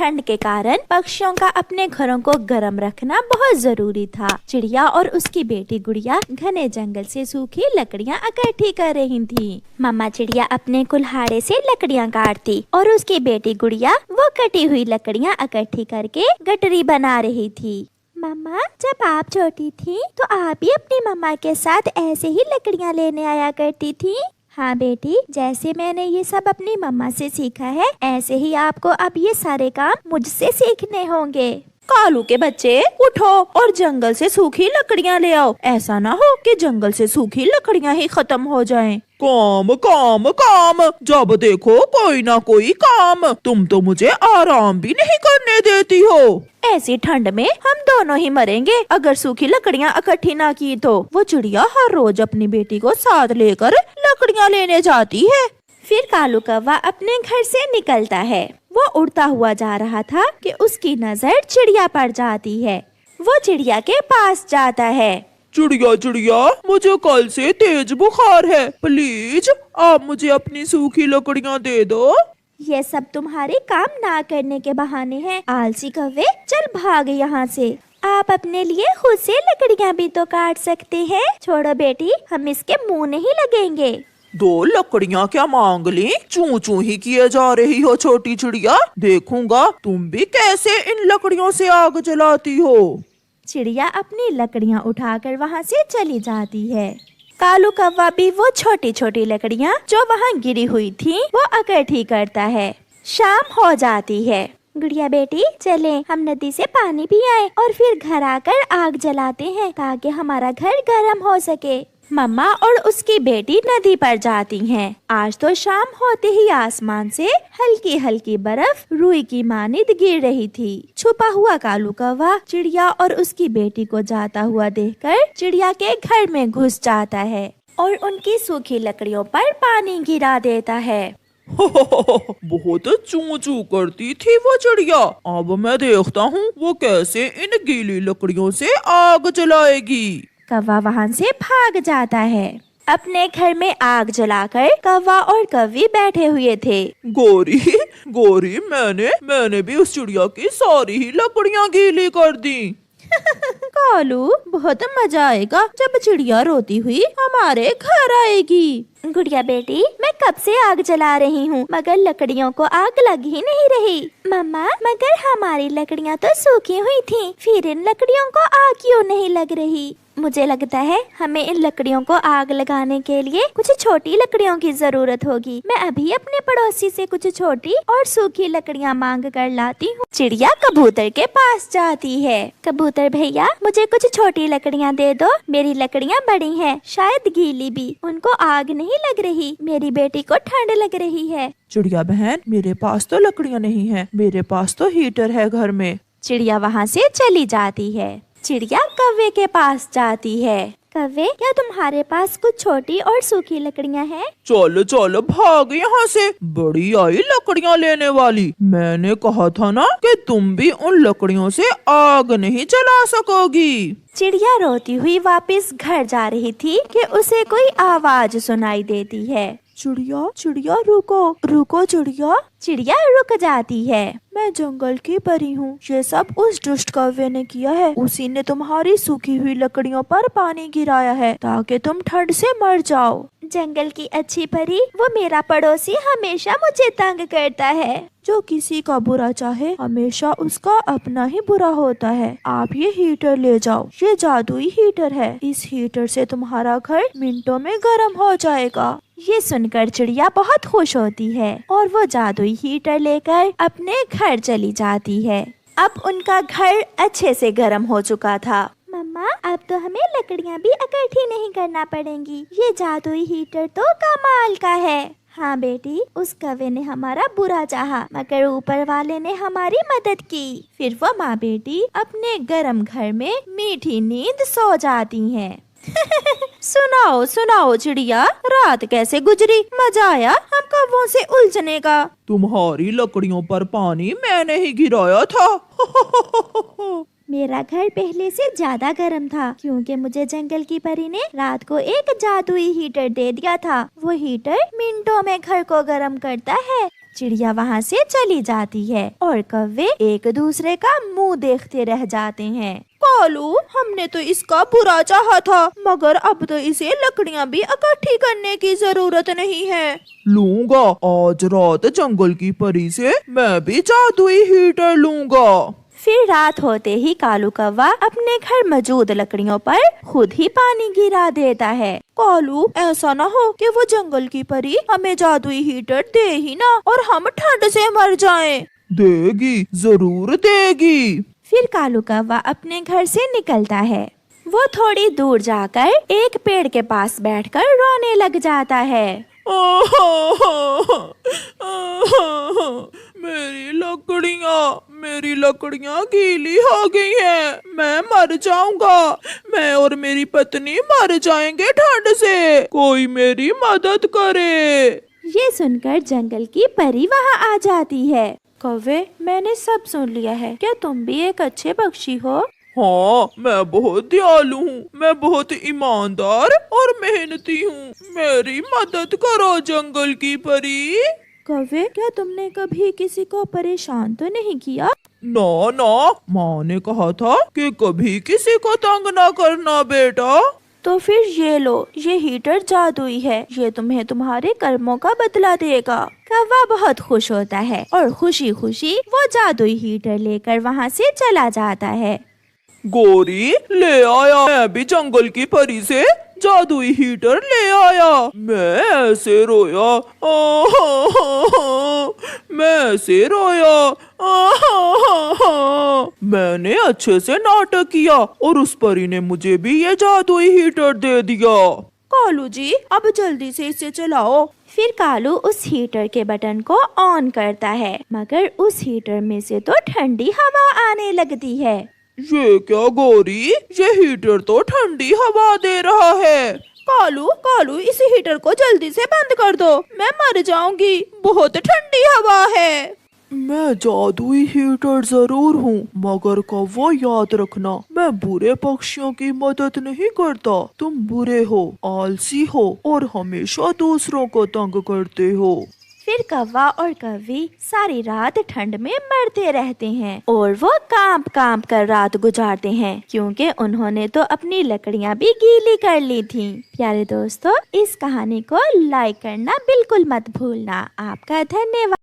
ठंड के कारण पक्षियों का अपने घरों को गर्म रखना बहुत जरूरी था। चिड़िया और उसकी बेटी गुड़िया घने जंगल से सूखी लकड़ियाँ इकट्ठी कर रही थी। मम्मा चिड़िया अपने कुल्हाड़े से लकड़ियाँ काटती और उसकी बेटी गुड़िया वो कटी हुई लकड़ियाँ इकट्ठी करके गठरी बना रही थी। मम्मा, जब आप छोटी थी तो आप भी अपनी मम्मा के साथ ऐसे ही लकड़ियाँ लेने आया करती थी? हाँ बेटी, जैसे मैंने ये सब अपनी मम्मा से सीखा है, ऐसे ही आपको अब ये सारे काम मुझसे सीखने होंगे। कालू के बच्चे, उठो और जंगल से सूखी लकड़ियाँ ले आओ। ऐसा ना हो कि जंगल से सूखी लकड़ियाँ ही खत्म हो जाएं। काम काम काम, जब देखो कोई ना कोई काम। तुम तो मुझे आराम भी नहीं करने देती हो। ऐसी ठंड में हम दोनों ही मरेंगे अगर सूखी लकड़ियाँ इकट्ठी ना की तो। वो चिड़िया हर रोज अपनी बेटी को साथ लेकर लकड़ियाँ लेने जाती है। फिर कालू कौवा अपने घर से निकलता है। वो उड़ता हुआ जा रहा था कि उसकी नजर चिड़िया पर जाती है। वो चिड़िया के पास जाता है। चिड़िया चिड़िया, मुझे कल से तेज बुखार है, प्लीज आप मुझे अपनी सूखी लकड़ियाँ दे दो। ये सब तुम्हारे काम ना करने के बहाने हैं। आलसी कौवे, चल भाग यहाँ से। आप अपने लिए खुद से लकड़ियाँ भी तो काट सकते हैं। छोड़ो बेटी, हम इसके मुंह नहीं लगेंगे। 2 लकड़ियाँ क्या मांग ली? चू चू ही किए जा रही हो छोटी चिड़िया। देखूंगा तुम भी कैसे इन लकड़ियों से आग जलाती हो। चिड़िया अपनी लकड़ियाँ उठाकर वहाँ से चली जाती है। कालू कौवा भी वो छोटी छोटी लकड़ियाँ जो वहाँ गिरी हुई थी वो इकट्ठी करता है। शाम हो जाती है। गुड़िया बेटी, चले हम नदी से पानी भी आए और फिर घर आकर आग जलाते हैं ताकि हमारा घर गर्म हो सके। मम्मा और उसकी बेटी नदी पर जाती हैं। आज तो शाम होते ही आसमान से हल्की हल्की बर्फ रुई की मानिद गिर रही थी। छुपा हुआ कालू कौवा चिड़िया और उसकी बेटी को जाता हुआ देखकर चिड़िया के घर में घुस जाता है और उनकी सूखी लकड़ियों पर पानी गिरा देता है। बहुत चू चू करती थी वो चिड़िया। अब मैं देखता हूँ वो कैसे इन गीली लकड़ियों से आग जलाएगी। कौवा वहाँ से भाग जाता है। अपने घर में आग जलाकर कौवा और कौवी बैठे हुए थे। गोरी गोरी, मैंने भी उस चिड़िया की सारी ही लकड़ियाँ गीली कर दी। कालू, बहुत मजा आएगा जब चिड़िया रोती हुई हमारे घर आएगी। गुड़िया बेटी, मैं कब से आग जला रही हूँ मगर लकड़ियों को आग लग ही नहीं रही। मम्मा, मगर हमारी लकड़ियाँ तो सूखी हुई थी, फिर इन लकड़ियों को आग क्यों नहीं लग रही? मुझे लगता है हमें इन लकड़ियों को आग लगाने के लिए कुछ छोटी लकड़ियों की जरूरत होगी। मैं अभी अपने पड़ोसी से कुछ छोटी और सूखी लकड़ियाँ मांग कर लाती हूँ। चिड़िया कबूतर के पास जाती है। कबूतर भैया, मुझे कुछ छोटी लकड़ियाँ दे दो। मेरी लकड़ियाँ बड़ी हैं, शायद गीली भी, उनको आग नहीं लग रही। मेरी बेटी को ठंड लग रही है। चिड़िया बहन, मेरे पास तो लकड़ियाँ नहीं है, मेरे पास तो हीटर है घर में। चिड़िया वहाँ से चली जाती है। चिड़िया कौवे के पास जाती है। कौवे, क्या तुम्हारे पास कुछ छोटी और सूखी लकड़ियाँ हैं? चलो चलो भाग यहाँ से, बड़ी आई लकड़ियाँ लेने वाली। मैंने कहा था ना कि तुम भी उन लकड़ियों से आग नहीं जला सकोगी। चिड़िया रोती हुई वापस घर जा रही थी कि उसे कोई आवाज सुनाई देती है। चिड़िया चिड़िया, रुको रुको चिड़िया। चिड़िया रुक जाती है। मैं जंगल की परी हूँ, ये सब उस दुष्ट कौवे ने किया है। उसी ने तुम्हारी सूखी हुई लकड़ियों पर पानी गिराया है ताकि तुम ठंड से मर जाओ। जंगल की अच्छी परी, वो मेरा पड़ोसी हमेशा मुझे तंग करता है। जो किसी का बुरा चाहे हमेशा उसका अपना ही बुरा होता है। आप ये हीटर ले जाओ, ये जादुई हीटर है। इस हीटर से तुम्हारा घर मिनटों में गर्म हो जाएगा। ये सुनकर चिड़िया बहुत खुश होती है और वो जादुई हीटर लेकर अपने घर चली जाती है। अब उनका घर अच्छे से गर्म हो चुका था। मम्मा, अब तो हमें लकड़ियाँ भी इकट्ठी नहीं करना पड़ेंगी। ये जादुई हीटर तो कमाल का है। हाँ बेटी, उस कौवे ने हमारा बुरा चाहा मगर ऊपर वाले ने हमारी मदद की। फिर वो माँ बेटी अपने गर्म घर में मीठी नींद सो जाती हैं। सुनाओ सुनाओ चिड़िया, रात कैसे गुजरी? मजा आया हम कौवों से उलझने का। तुम्हारी लकड़ियों पर पानी मैंने ही गिराया था। मेरा घर पहले से ज्यादा गर्म था क्योंकि मुझे जंगल की परी ने रात को एक जादुई हीटर दे दिया था। वो हीटर मिनटों में घर को गर्म करता है। चिड़िया वहाँ से चली जाती है और कौवे एक दूसरे का मुंह देखते रह जाते हैं। कालू, हमने तो इसका बुरा चाहा था, मगर अब तो इसे लकड़ियाँ भी इकट्ठी करने की जरूरत नहीं है। लूंगा आज रात जंगल की परी से मैं भी जादुई हीटर लूंगा। फिर रात होते ही कालू कौवा अपने घर मौजूद लकड़ियों पर खुद ही पानी गिरा देता है। कालू, ऐसा न हो कि वो जंगल की परी हमें जादुई हीटर दे ही ना और हम ठंड से मर जाएं। देगी, जरूर देगी। फिर कालू कौवा अपने घर से निकलता है। वो थोड़ी दूर जाकर एक पेड़ के पास बैठकर रोने लग जाता है। मेरी लकड़ियाँ गीली हो गई हैं। मैं मर जाऊंगा। मैं और मेरी पत्नी मर जाएंगे ठंड से। कोई मेरी मदद करे। ये सुनकर जंगल की परी वहाँ आ जाती है। कौवे, मैंने सब सुन लिया है। क्या तुम भी एक अच्छे पक्षी हो? हाँ, मैं बहुत दयालु हूँ। मैं बहुत ईमानदार और मेहनती हूँ। मेरी मदद करो जंगल की परी। कौवे, क्या तुमने कभी किसी को परेशान तो नहीं किया? ना ना, माँ ने कहा था कि कभी किसी को तंग ना करना बेटा। तो फिर ये लो, ये हीटर जादुई है। ये तुम्हें तुम्हारे कर्मों का बदला देगा। कौवा बहुत खुश होता है और खुशी खुशी वो जादुई हीटर लेकर वहाँ से चला जाता है। गोरी, ले आया। मैं भी जंगल की परी से जादुई हीटर ले आया। मैं ऐसे रोया, मैं ऐसे रोया। मैंने अच्छे से नाटक किया और उस परी ने मुझे भी ये जादुई हीटर दे दिया। कालू जी, अब जल्दी से इसे चलाओ। फिर कालू उस हीटर के बटन को ऑन करता है, मगर उस हीटर में से तो ठंडी हवा आने लगती है। ये क्या गोरी, ये हीटर तो ठंडी हवा दे रहा है। कालू, इस हीटर को जल्दी से बंद कर दो। मैं मर जाऊंगी, बहुत ठंडी हवा है। मैं जादुई हीटर जरूर हूँ, मगर कौवा याद रखना, मैं बुरे पक्षियों की मदद नहीं करता। तुम बुरे हो, आलसी हो और हमेशा दूसरों को तंग करते हो। फिर कौवा और कौवी सारी रात ठंड में मरते रहते हैं और वो कांप कांप कर रात गुजारते हैं, क्योंकि उन्होंने तो अपनी लकड़ियाँ भी गीली कर ली थीं। प्यारे दोस्तों, इस कहानी को लाइक करना बिल्कुल मत भूलना। आपका धन्यवाद।